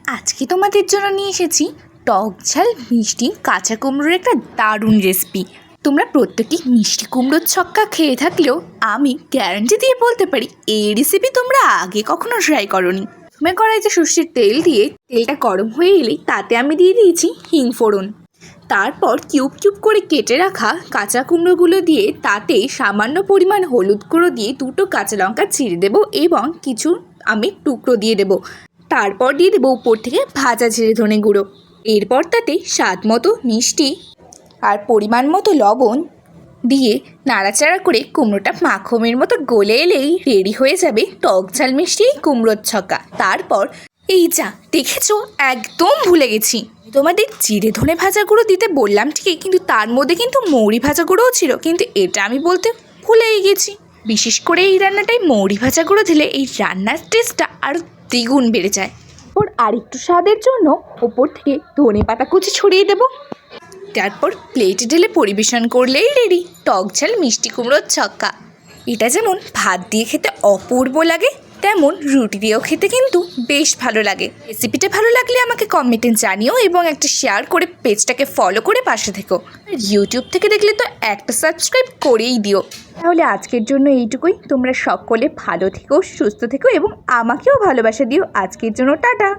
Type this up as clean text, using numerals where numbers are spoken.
আজকে তোমাদের জন্য নিয়ে এসেছি টক ঝাল মিষ্টি কাঁচা কুমড়োর একটা দারুণ রেসিপি। তোমরা প্রত্যেকেই মিষ্টি কুমড়োর ছক্কা খেয়ে থাকলেও আমি গ্যারান্টি দিয়ে বলতে পারি এই রেসিপি তোমরা আগে কখনো ট্রাই করোনি। প্রথমে কড়াইতে সর্ষের তেল দিয়ে তেলটা গরম হয়ে এলেই তাতে আমি দিয়ে দিয়েছি হিং ফোড়ন। তারপর কিউব কিউব করে কেটে রাখা কাঁচা কুমড়োগুলো দিয়ে তাতে সামান্য পরিমাণ হলুদ গুঁড়ো দিয়ে দুটো কাঁচা লঙ্কা চিড়ে দেবো এবং কিছু আমি টুকরো দিয়ে দেবো। তারপর দিয়ে দেবো উপর থেকে ভাজা জিরে ধনে গুঁড়ো। এরপর তাতে স্বাদ মতো মিষ্টি আর পরিমাণ মতো লবণ দিয়ে নাড়াচাড়া করে কুমড়োটা মাখনের মতো গলে এলেই রেডি হয়ে যাবে টক ঝাল মিষ্টি কুমড়োর ছক্কা। তারপর এই যা দেখেছো, একদম ভুলে গেছি, তোমাদের জিরে ধনে ভাজা গুঁড়ো দিতে বললাম ঠিকই, কিন্তু তার মধ্যে কিন্তু মৌরি ভাজা গুঁড়োও ছিল, কিন্তু এটা আমি বলতে ভুলেই গেছি। বিশেষ করে এই রান্নাটায় মৌরি ভাজা গুঁড়ো দিলে এই রান্নার টেস্টটা আরও দ্বিগুণ বেড়ে যায়। ওর আরেকটু স্বাদের জন্য ওপর থেকে ধনে পাতা কুচি ছড়িয়ে দেবো। তারপর প্লেটে ঢেলে পরিবেশন করলেই রেডি টক ঝাল মিষ্টি কুমড়োর ছক্কা। এটা যেমন ভাত দিয়ে খেতে অপূর্ব লাগে, তেমন রুটি দিয়েও খেতে কিন্তু বেশ ভালো লাগে। রেসিপিটা ভালো লাগলে আমাকে কমেন্টে জানিও এবং একটা শেয়ার করে পেজটাকে ফলো করে পাশে থেকো। ইউটিউব থেকে দেখলে তো একটা সাবস্ক্রাইব করেই দিও। তাহলে আজকের জন্য এইটুকুই। তোমরা সকলে ভালো থেকো, সুস্থ থেকো এবং আমাকেও ভালোবাসা দিও। আজকের জন্য টাটা।